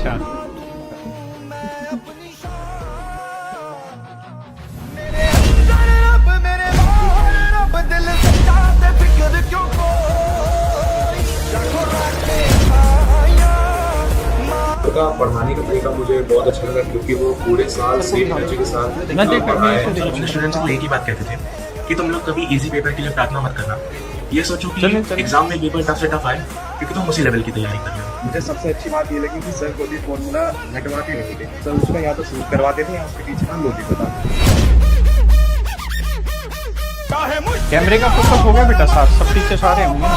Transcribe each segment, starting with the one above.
अच्छा। का पढ़ाने का तरीका मुझे बहुत अच्छा लगा क्योंकि वो पूरे साल सेम एनर्जी के साथ पढ़ाए। अपने स्टूडेंट्स को एक ही बात कहते थे कि तुम लोग कभी इजी पेपर के लिए प्रार्थना मत करना, ये सोचो कि एग्जाम में पेपर टफ से टफ आए क्योंकि तुम उसी लेवल की तैयारी कर रहे हो। मुझे सबसे अच्छी बात ये लगी कि सर को भी फॉर्मूला हटवाते नहीं थे, सर उसमें या तो शूट करवाते थे या उसके पीछे हम लॉजिक बताते थे। कैमरे का फोकस हो गया बेटा, साथ सब पीछे सारे होंगे।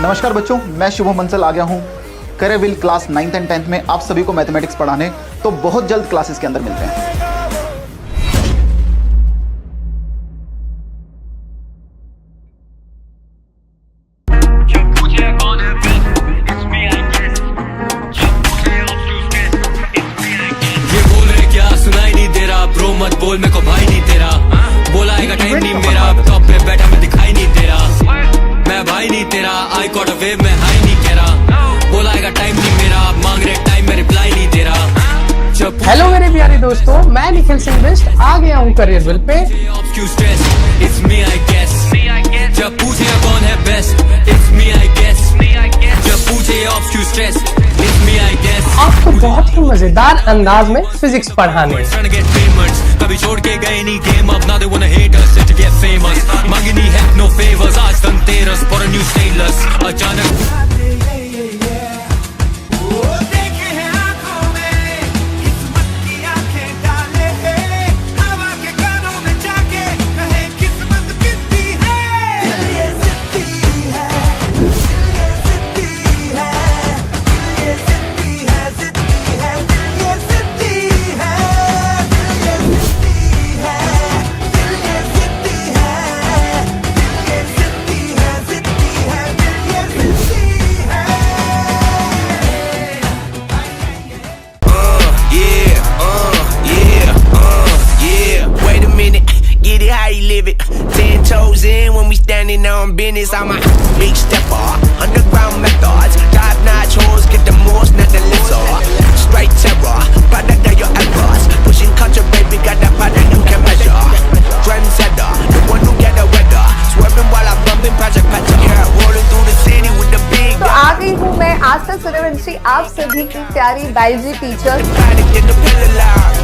नमस्कार बच्चों, मैं शुभम बंसल आ गया हूँ career class 9th and 10th में आप सभी को मैथमेटिक्स पढ़ाने। तो बहुत जल्द क्लासेस के अंदर मिलते हैं। ये बोल रहे क्या सुनाई नहीं दे रहा, ब्रो मत बोल मेरे को भाई नहीं तेरा, बोलाएगा टाइम नहीं मेरा, टॉप पे बैठा मैं दिखाई नहीं दे रहा, मैं भाई नहीं तेरा, आई कॉट अ वेव में हाई नहीं कह रहा, बोलाएगा टाइम नहीं मेरा, मांग रहे टाइम में रिप्लाई नहीं दे रहा। हेलो मेरे प्यारे दोस्तों, मैं निखिल सिंह बेस्ट आ गया हूँ करियर विल पे। जब पूछे कौन है best, it's me I guess, जब पूछे ऑफ क्यों stress, it's me I guess. आपको बहुत ही मजेदार अंदाज में फिजिक्स पढ़ाने। कभी छोड़ के गए नहीं गेम, अब ना they wanna hate us to get famous, मांगी नहीं है no favors, आज Dhanteras for a new stainless, अचानक on business, I'm a big stepper. Underground methods, top notch hoes, get the most, not the lesser. Straight terror, product of your errors. Pushing culture, baby, got that product you can measure. Trendsetter, the one who get the weather. Swerving while I'm bumping Project Patcher. Yeah, rolling through the city with the big. तो आ गई हूँ मैं आस्था सूर्यवंशी, आप सभी की प्यारी biology teacher.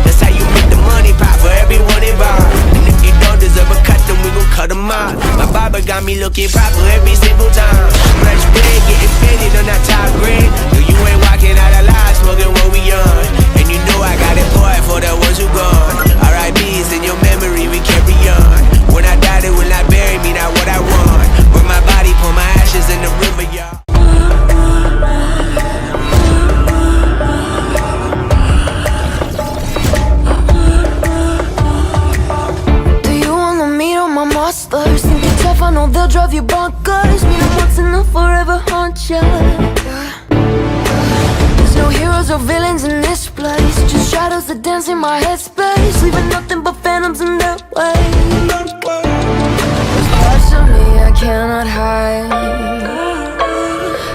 That's how you make the money pop for everyone involved. And if you don't deserve a cut, then we gon' cut them out. My barber got me looking proper every single time. Fresh blade, getting fitted on that top grade. No, you ain't walking out alive, smoking what we on. And you know I got it, boy, for the ones who gone. R.I.P.'s in your memory, we carry on. When I die, they will not bury me, not what I want. Burn my body, pour my ashes in the river, y'all. Think you're tough, I know they'll drive you bonkers. Mean I'm once and they'll forever haunt ya. There's no heroes or villains in this place, just shadows that dance in my headspace, leaving nothing but phantoms in their way. There's parts of me I cannot hide.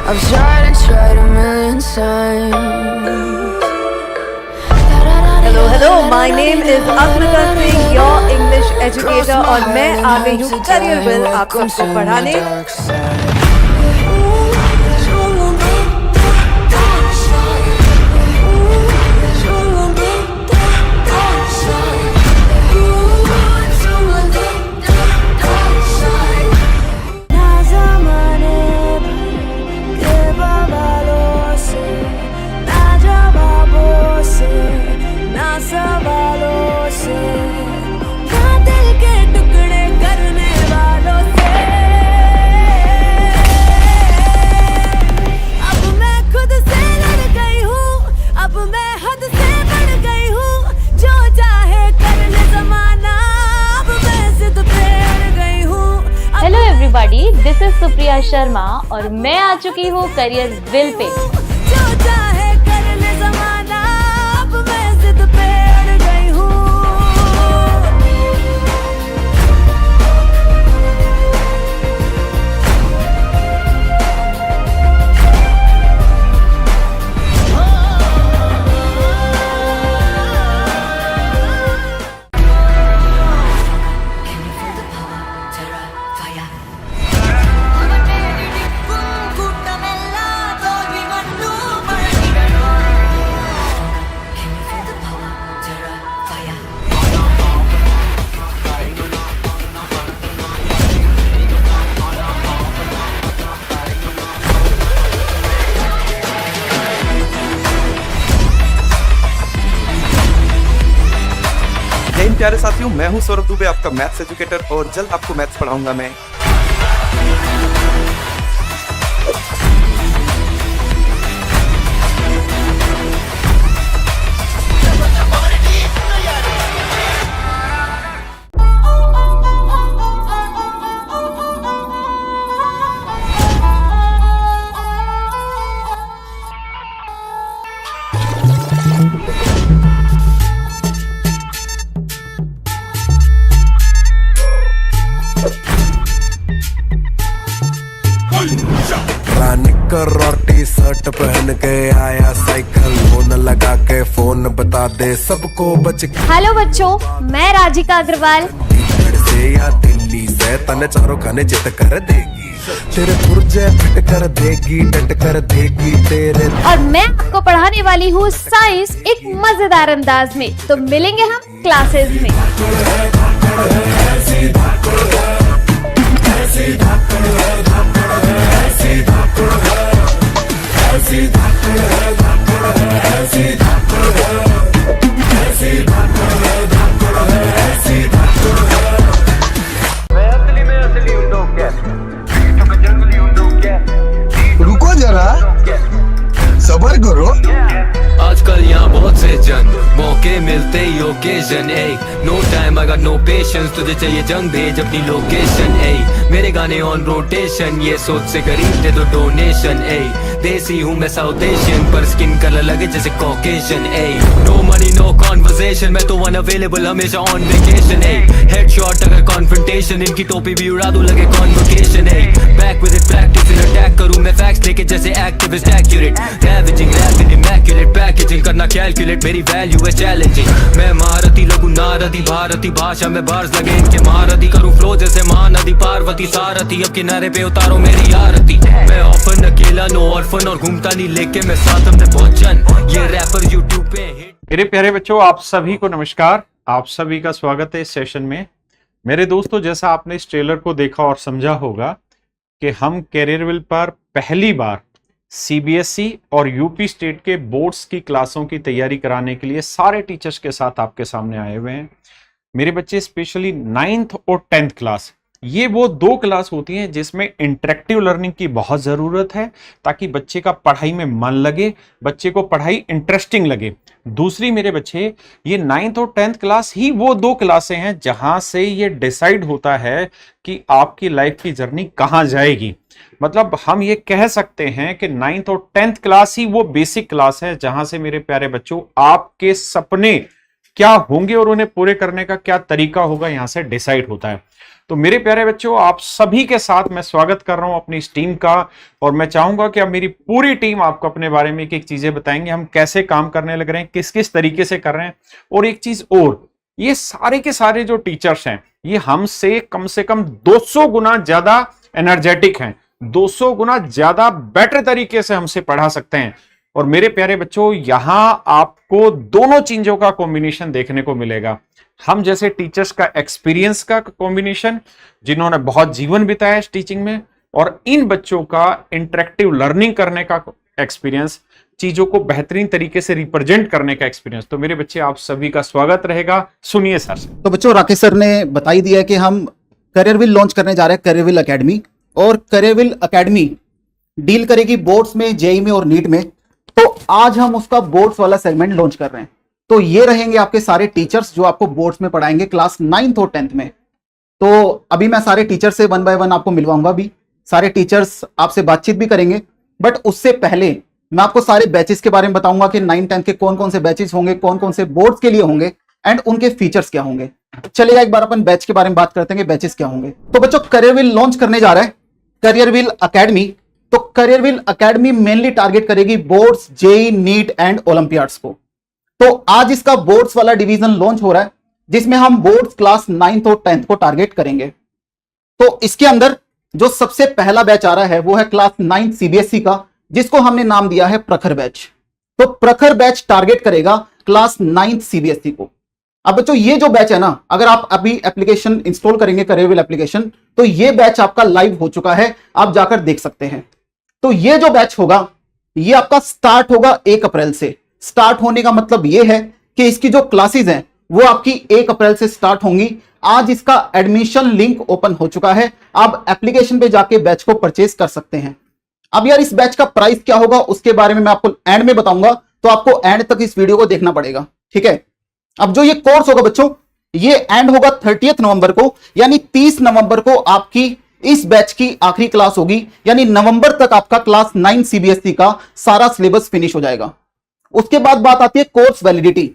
I've tried and tried a million times. Hello, my name is Amrita Singh, your English educator, और मैं आ गई हूँ career will आप सबको पढ़ाने। This is Supriya Sharma और मैं आ चुकी हूँ करियर विल पे। प्यारे साथियों, मैं हूं सौरभ दुबे, आपका मैथ्स एजुकेटर, और जल्द आपको मैथ्स पढ़ाऊंगा मैं। और टी शर्ट पहन के आया साइकिल, फोन लगा के फोन बता दे सबको बच। हेलो बच्चों, मैं राजिका अग्रवाल। से या दिल्ली से तने चारों खाने चित कर देगी, तेरे पुर्जे फिट कर देगी, डट कर देगी तेरे। और मैं आपको पढ़ाने वाली हूँ साइंस एक मजेदार अंदाज में। तो मिलेंगे हम क्लासेस में। रुको जरा, सबर करो। आजकल यहाँ बहुत से जन मौके मिलते ही occasion. No time I got no patience, तुझे चाहिए जंग भेज अपनी लोकेशन। मेरे गाने ऑन रोटेशन, ये सोच से गरीब दे दो डोनेशन। देसी हूँ मैं साउथ एशियन, पर स्किन कलर लगे जैसे Caucasian. No money no conversation, मैं तो अनअवेलेबल हमेशा ऑन वेकेशन। हेडशॉट अगर कॉन्फ्रंटेशन, इनकी टोपी भी उड़ा दूं लगे convocation. Back with it practice in attack करूं मैं फैक्ट्स लेके जैसे activist accurate. Ravaging rapid immaculate packaging करना कैलकुलेट, मेरी वैल्यू है चैलेंजिंग। मैं महारथी लगूं नारदी, भारती भाषा में बार्स लगे इनके महारथी। करूं फ्लो जैसे महानदी, पार्वती सारथी, अब किनारे पे उतारो मेरी आरती। मैं ऑफन अकेला नो ऑर्फन, और घूमता नहीं लेके मैं साथ अपने भोजन। ये रैपर यूट्यूब पे हिट। मेरे प्यारे बच्चों, आप सभी को नमस्कार। आप सभी का स्वागत है इस सेशन में। मेरे दोस्तों, जैसा आपने इस ट्रेलर को देखा और समझा होगा कि हम कैरियरविल पर पहली बार सीबीएसई और यूपी स्टेट के बोर्ड्स की क्लासों की तैयारी कराने के लिए सारे टीचर्स के साथ आपके सामने आए हुए हैं। मेरे बच्चे स्पेशली 9th और 10th क्लास, ये वो दो क्लास होती हैं जिसमें इंटरेक्टिव लर्निंग की बहुत ज़रूरत है, ताकि बच्चे का पढ़ाई में मन लगे, बच्चे को पढ़ाई इंटरेस्टिंग लगे। दूसरी मेरे बच्चे, ये 9th और 10th क्लास ही वो दो क्लासें हैं जहां से ये डिसाइड होता है कि आपकी लाइफ की जर्नी कहां जाएगी। मतलब हम ये कह सकते हैं कि 9th और 10th क्लास ही वो बेसिक क्लास है जहां से मेरे प्यारे बच्चों आपके सपने क्या होंगे और उन्हें पूरे करने का क्या तरीका होगा, यहां से डिसाइड होता है। तो मेरे प्यारे बच्चों, आप सभी के साथ मैं स्वागत कर रहा हूं अपनी इस टीम का, और मैं चाहूंगा कि अब मेरी पूरी टीम आपको अपने बारे में एक एक चीजें बताएंगे, हम कैसे काम करने लग रहे हैं, किस किस तरीके से कर रहे हैं। और एक चीज और, ये सारे के सारे जो टीचर्स हैं ये हमसे कम से कम 200 गुना ज्यादा एनर्जेटिक हैं, 200 गुना ज्यादा बेटर तरीके से हमसे पढ़ा सकते हैं। और मेरे प्यारे बच्चों, यहां आपको दोनों चीजों का कॉम्बिनेशन देखने को मिलेगा। हम जैसे टीचर्स का एक्सपीरियंस का कॉम्बिनेशन, जिन्होंने बहुत जीवन बिताया इस टीचिंग में, और इन बच्चों का इंटरेक्टिव लर्निंग करने का एक्सपीरियंस, चीजों को बेहतरीन तरीके से रिप्रेजेंट करने का एक्सपीरियंस। तो मेरे बच्चे, आप सभी का स्वागत रहेगा। सुनिए सर से। तो बच्चों, राकेश सर ने बता ही दिया कि हम कैरियरविल लॉन्च करने जा रहे हैं, कैरियरविल एकेडमी। और कैरियरविल एकेडमी डील करेगी बोर्ड्स में, जेईई में और नीट में। तो आज हम उसका बोर्ड्स वाला सेगमेंट लॉन्च कर रहे हैं। तो ये रहेंगे आपके सारे टीचर्स जो आपको बोर्ड्स में पढ़ाएंगे क्लास 9th और 10th में। तो अभी मैं सारे टीचर से 1 बाय 1 आपको मिलवाऊंगा भी, सारे टीचर्स आपसे बातचीत भी करेंगे। बट उससे पहले मैं आपको सारे बैचेस के बारे में बताऊंगा कि 9th 10th के कौन कौन से बैचेस होंगे, कौन कौन से बोर्ड्स के लिए होंगे, एंड उनके फीचर्स क्या होंगे। चलिए एक बार अपन बैच के बारे में बात करते हैं कि बैचेस क्या होंगे। तो बच्चों, कैरियरविल लॉन्च करने जा रहा है कैरियरविल एकेडमी। तो कैरियरविल एकेडमी मेनली टारगेट करेगी boards, JEE, neat and Olympiads को। तो आज इसका बोर्ड्स वाला डिवीजन लॉन्च हो रहा है, जिसमें हम बोर्ड्स क्लास 9th और 10th को टारगेट करेंगे। तो इसके अंदर जो सबसे पहला बैच आ रहा है वो है क्लास 9th सीबीएसई का, जिसको हमने नाम दिया है प्रखर बैच। तो प्रखर बैच टारगेट करेगा क्लास 9th सीबीएसई को। अब बच्चों, ये जो बैच है ना, अगर आप अभी एप्लीकेशन इंस्टॉल करेंगे कैरियरविल एप्लीकेशन, तो ये बैच आपका लाइव हो चुका है, आप जाकर देख सकते हैं। तो ये जो बैच होगा ये आपका स्टार्ट होगा 1 अप्रैल से। स्टार्ट होने का मतलब ये है कि इसकी जो क्लासेस हैं वो आपकी 1 अप्रैल से स्टार्ट होंगी। आज इसका एडमिशन लिंक ओपन हो चुका है, आप एप्लीकेशन पे जाके बैच को परचेज कर सकते हैं। अब यार इस बैच का प्राइस क्या होगा उसके बारे में मैं आपको एंड में बताऊंगा, तो आपको एंड तक इस वीडियो को देखना पड़ेगा, ठीक है। अब जो ये कोर्स होगा बच्चों, ये एंड होगा 30 नवंबर को, यानी 30 नवंबर को आपकी इस बैच की आखिरी क्लास होगी, यानी नवंबर तक आपका क्लास 9 सीबीएसई का सारा सिलेबस फिनिश हो जाएगा। उसके बाद बात आती है कोर्स वैलिडिटी।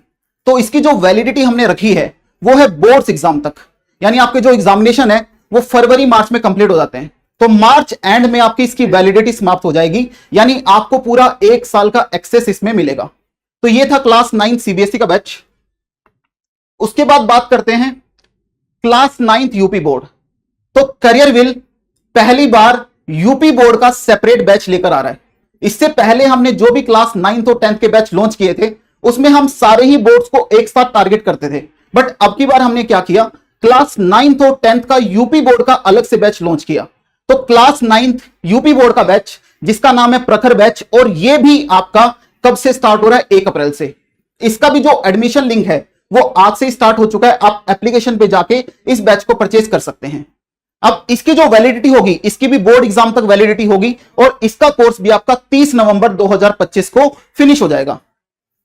तो इसकी जो वैलिडिटी हमने रखी है वो है बोर्ड्स एग्जाम तक, यानी आपके जो एग्जामिनेशन है वो फरवरी मार्च में कंप्लीट हो जाते हैं, तो मार्च एंड में आपकी इसकी वैलिडिटी समाप्त हो जाएगी, यानी आपको पूरा 1 साल का एक्सेस इसमें मिलेगा। तो ये था क्लास 9 सीबीएसई का बैच। उसके बाद बात करते हैं क्लास 9 यूपी बोर्ड। तो करियरविल पहली बार यूपी बोर्ड का सेपरेट बैच लेकर आ रहा है। इससे पहले हमने जो भी क्लास 9 और 10 के बैच लॉन्च किए थे उसमें हम सारे ही बोर्ड्स को एक साथ टारगेट करते थे, बट अब की बार हमने क्या किया, क्लास 9 और 10 का यूपी बोर्ड का अलग से बैच लॉन्च किया। तो क्लास 9 यूपी बोर्ड का बैच जिसका नाम है प्रखर बैच, और यह भी आपका कब से स्टार्ट हो रहा है, 1 अप्रैल से। इसका भी जो एडमिशन लिंक है वो आज से स्टार्ट हो चुका है, आप एप्लीकेशन पे जाके इस बैच को परचेज कर सकते हैं। अब इसकी जो वैलिडिटी होगी, इसकी भी बोर्ड एग्जाम तक वैलिडिटी होगी, और इसका कोर्स भी आपका 30 नवंबर 2025 को फिनिश हो जाएगा।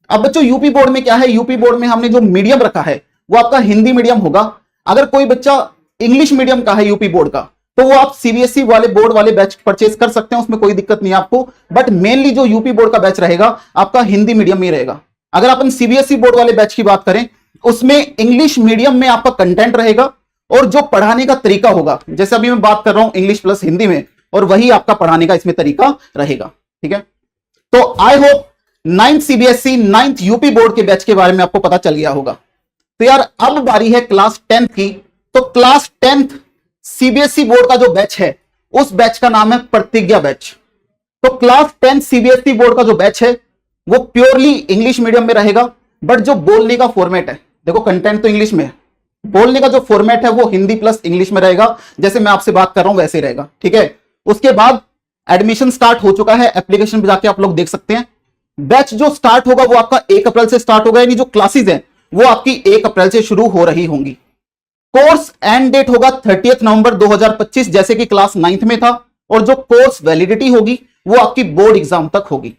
अब बच्चों यूपी बोर्ड में क्या है, यूपी बोर्ड में हमने जो मीडियम रखा है वो आपका हिंदी मीडियम होगा। अगर कोई बच्चा इंग्लिश मीडियम का है यूपी बोर्ड का, तो वो आप सीबीएसई वाले बोर्ड वाले बैच परचेज कर सकते हैं, उसमें कोई दिक्कत नहीं है आपको, बट मेनली जो यूपी बोर्ड का बैच रहेगा आपका हिंदी मीडियम में रहेगा। अगर अपन सीबीएसई बोर्ड वाले बैच की बात करें, उसमें इंग्लिश मीडियम में आपका कंटेंट रहेगा, और जो पढ़ाने का तरीका होगा, जैसे अभी मैं बात कर रहा हूं इंग्लिश प्लस हिंदी में, और वही आपका पढ़ाने का इसमें तरीका रहेगा, ठीक है। तो I hope 9th CBSE 9th UP board के बैच के बारे में आपको पता चल गया होगा। तो यार अब बारी है क्लास 10 की। तो क्लास 10th सीबीएसई बोर्ड का जो बैच है उस बैच का नाम है प्रतिज्ञा बैच। तो क्लास 10 सीबीएसई बोर्ड का जो बैच है वो प्योरली इंग्लिश मीडियम में रहेगा, बट जो बोलने का फॉर्मेट है, देखो कंटेंट तो इंग्लिश में है, बोलने का जो फॉर्मेट है वो हिंदी प्लस इंग्लिश में रहेगा, जैसे मैं आपसे बात कर रहा हूं वैसे ही रहेगा, ठीक है। उसके बाद एडमिशन स्टार्ट हो चुका है, एप्लीकेशन पे जाके आप लोग देख सकते हैं। बैच जो स्टार्ट होगा वो आपका 1 अप्रैल से स्टार्ट होगा, यानी जो क्लासेस हैं वो आपकी 1 अप्रैल से शुरू हो रही होंगी। कोर्स एंड डेट होगा 30 नवंबर 2025, जैसे कि क्लास 9th में था, और जो कोर्स वैलिडिटी होगी वो आपकी बोर्ड एग्जाम तक होगी।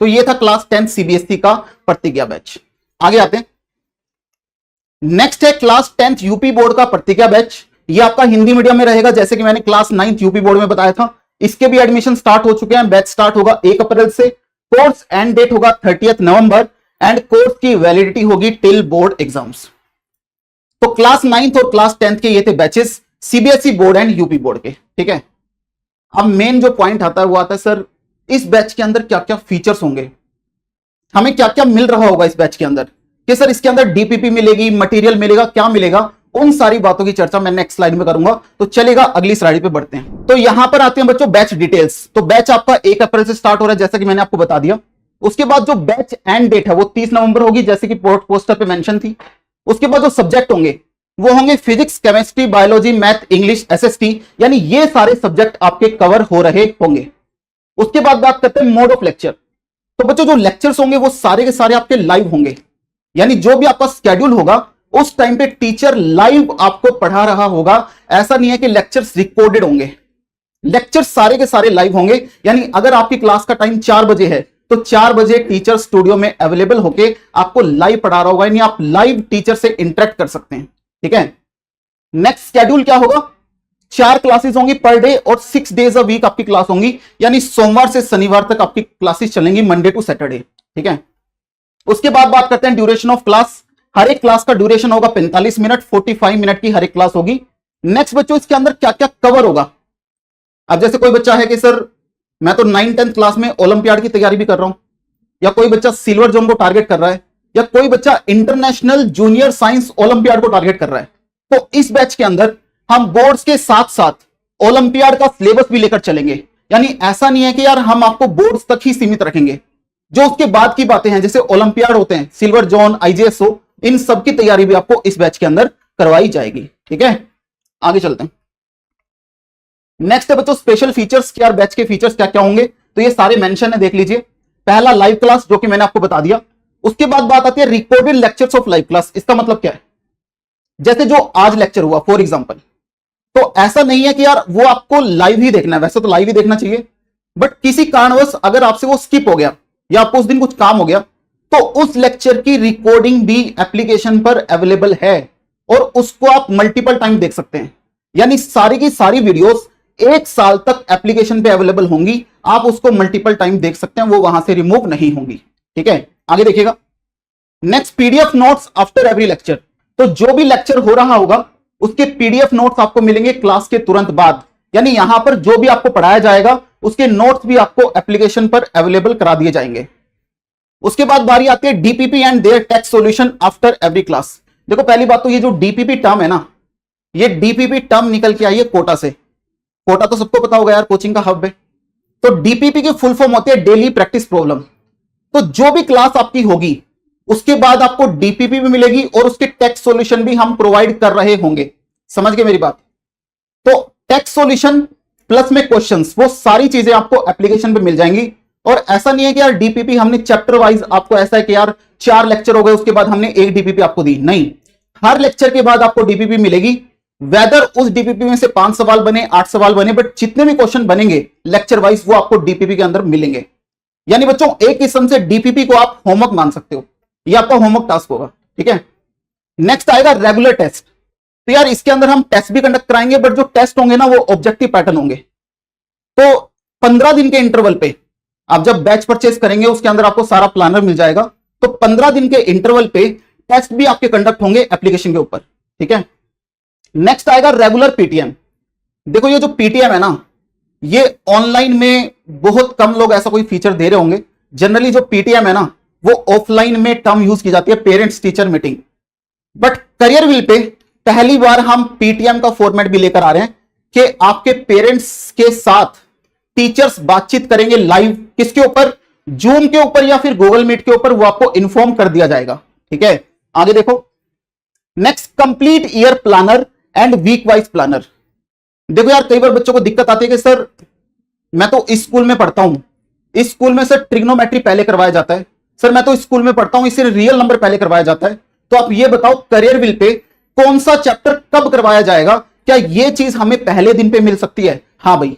तो ये था क्लास 10 सीबीएसई का प्रतिज्ञा बैच। आगे आते हैं, नेक्स्ट है क्लास 10th यूपी बोर्ड का प्रतिज्ञा बैच। ये आपका हिंदी मीडियम में रहेगा, जैसे कि मैंने क्लास 9th यूपी बोर्ड में बताया था। इसके भी एडमिशन स्टार्ट हो चुके हैं, बैच स्टार्ट होगा 1 अप्रैल से, कोर्स एंड डेट होगा 30 नवंबर, एंड कोर्स की वैलिडिटी होगी टिल बोर्ड एग्जाम्स। तो क्लास 9th और क्लास 10th के ये थे batches CBSE board and UP board के, ठीक है। अब मेन जो पॉइंट आता है वो आता है सर इस बैच के अंदर क्या क्या फीचर्स होंगे, हमें क्या क्या मिल रहा होगा इस बैच के अंदर, कि सर इसके अंदर डीपीपी मिलेगी, मटेरियल मिलेगा, क्या मिलेगा, उन सारी बातों की चर्चा मैं नेक्स्ट स्लाइड में करूंगा। तो चलेगा अगली स्लाइड पे बढ़ते हैं। तो यहां पर आते हैं बच्चों बैच डिटेल्स। तो बैच आपका 1 अप्रैल से स्टार्ट हो रहा है, जैसा कि मैंने आपको बता दिया। उसके बाद जो बैच एंड डेट है वो 30 नवंबर होगी, जैसे कि पोस्टर पे मेंशन थी। उसके बाद जो सब्जेक्ट होंगे वो होंगे physics, chemistry, biology, math, English, SST, यानी ये सारे सब्जेक्ट आपके कवर हो रहे होंगे। उसके बाद बात करते हैं मोड ऑफ लेक्चर। तो बच्चों जो लेक्चर्स होंगे वो सारे के सारे आपके लाइव होंगे, यानी जो भी आपका स्केड्यूल होगा उस टाइम पे टीचर लाइव आपको पढ़ा रहा होगा। ऐसा नहीं है कि लेक्चर्स रिकॉर्डेड होंगे, लेक्चर सारे के सारे लाइव होंगे। यानी अगर आपकी क्लास का टाइम 4 बजे है तो 4 बजे टीचर स्टूडियो में अवेलेबल होके आपको लाइव पढ़ा रहा होगा, यानी आप लाइव टीचर से इंटरेक्ट कर सकते हैं, ठीक है। नेक्स्ट स्केड्यूल क्या होगा, 4 क्लासेस होंगी पर डे और 6 डेज अ वीक आपकी क्लास होंगी, यानी सोमवार से शनिवार तक आपकी क्लासेस चलेंगी, मंडे टू सैटरडे, ठीक है। उसके बाद बात करते हैं ड्यूरेशन ऑफ क्लास। हर एक क्लास का ड्यूरेशन होगा 45 मिनट, 45 मिनट की हर एक क्लास होगी। नेक्स्ट बच्चों इसके अंदर क्या क्या कवर होगा। अब जैसे कोई बच्चा है कि सर मैं तो 9th-10th क्लास में ओलंपियाड की तैयारी भी कर रहा हूं, या कोई बच्चा सिल्वर जोन को टारगेट कर रहा है, या कोई बच्चा इंटरनेशनल जूनियर साइंस ओलंपियाड को टारगेट कर रहा है, तो इस बैच के अंदर हम बोर्ड्स के साथ साथ ओलंपियाड का सिलेबस भी लेकर चलेंगे। यानी ऐसा नहीं है कि यार हम आपको बोर्ड्स तक ही सीमित रखेंगे, जो उसके बाद की बातें हैं जैसे ओलंपियाड होते हैं, सिल्वर जोन, आईजेएसओ, इन सब की तैयारी भी आपको इस बैच के अंदर करवाई जाएगी, ठीक है। आगे चलते हैं। नेक्स्ट है बच्चों स्पेशल फीचर्स के, यार बैच के फीचर्स क्या क्या होंगे, तो ये सारे मेंशन है, देख लीजिए। पहला लाइव क्लास, जो कि मैंने आपको बता दिया। उसके बाद बात आती है recorded lectures of live class. इसका मतलब क्या है? जैसे जो आज लेक्चर हुआ फॉर एग्जांपल, तो ऐसा नहीं है कि यार वो आपको लाइव ही देखना है, वैसे तो लाइव ही देखना चाहिए, बट किसी कारणवश अगर आपसे वो स्किप हो गया या आपको उस दिन कुछ काम हो गया, तो उस लेक्चर की रिकॉर्डिंग भी एप्लीकेशन पर अवेलेबल है और उसको आप मल्टीपल टाइम देख सकते हैं। यानी सारी की सारी वीडियोस 1 साल तक एप्लीकेशन पे अवेलेबल होंगी, आप उसको मल्टीपल टाइम देख सकते हैं, वो वहां से रिमूव नहीं होंगी। ठीक है, आगे देखिएगा। Next, PDF notes after every lecture. तो जो भी लेक्चर हो रहा होगा उसके पीडीएफ नोट्स आपको मिलेंगे क्लास के तुरंत बाद। यानी यहां पर जो भी आपको पढ़ाया जाएगा उसके नोट्स भी आपको एप्लीकेशन पर अवेलेबल करा दिए जाएंगे। उसके बाद बारी आती है DPP and their text solution after every class. देखो पहली बात तो ये जो डीपीपी टर्म है ना, ये डीपीपी टर्म निकल के आई है कोटा से। कोटा तो सबको पता होगा यार, कोचिंग का हब है। तो डीपीपी की फुल फॉर्म होती है डेली प्रैक्टिस प्रॉब्लम। तो जो भी क्लास आपकी होगी उसके बाद आपको डीपीपी भी मिलेगी और उसके टेक्स्ट सॉल्यूशन भी हम प्रोवाइड कर रहे होंगे। समझ गए मेरी बात? तो टेक्स्ट सॉल्यूशन प्लस में क्वेश्चंस, वो सारी चीजें आपको एप्लीकेशन पे मिल जाएंगी। और ऐसा नहीं है कि यार डीपीपी हमने चैप्टर वाइज, आपको ऐसा है कि यार 4 लेक्चर हो गए उसके बाद हमने एक डीपीपी आपको दी, नहीं, हर लेक्चर के बाद आपको डीपीपी मिलेगी। वेदर उस डीपीपी में से 5 सवाल बने, 8 सवाल बने, बट जितने भी क्वेश्चन बनेंगे लेक्चर वाइज वो आपको डीपीपी के अंदर मिलेंगे। यानी बच्चों एक किस्म से डीपीपी को आप होमवर्क मान सकते हो, ये आपका होमवर्क टास्क होगा। ठीक है, नेक्स्ट आएगा रेगुलर टेस्ट। तो यार इसके अंदर हम टेस्ट भी कंडक्ट कराएंगे, बट जो टेस्ट होंगे ना वो ऑब्जेक्टिव पैटर्न होंगे। तो 15 दिन के इंटरवल पे आप जब बैच परचेस करेंगे उसके अंदर आपको सारा प्लानर मिल जाएगा। तो 15 दिन के इंटरवल पे टेस्ट भी आपके कंडक्ट होंगे एप्लीकेशन के ऊपर। ठीक है, नेक्स्ट आएगा रेगुलर पीटीएम। देखो ये जो पीटीएम है ना, ये ऑनलाइन में बहुत कम लोग ऐसा कोई फीचर दे रहे होंगे। जनरली जो पीटीएम है ना वो ऑफलाइन में टर्म यूज की जाती है, parents teacher meeting. But career will pay पहली बार हम पीटीएम का फॉर्मेट भी लेकर आ रहे हैं कि आपके पेरेंट्स के साथ टीचर्स बातचीत करेंगे लाइव। किसके ऊपर? जूम के ऊपर या फिर गूगल मीट के ऊपर, वो आपको इन्फॉर्म कर दिया जाएगा। ठीक है, आगे देखो। Next, complete year planner and week wise planner. देखो यार कई बार बच्चों को दिक्कत आती है कि सर मैं तो इस स्कूल में पढ़ता हूं, इस स्कूल में सर ट्रिग्नोमेट्री पहले करवाया जाता है, सर मैं तो इस स्कूल में पढ़ता हूं इससे रियल नंबर पहले करवाया जाता है। तो आप ये बताओ करियर विल पे कौन सा चैप्टर कब करवाया जाएगा? क्या ये चीज हमें पहले दिन पे मिल सकती है? हाँ भाई,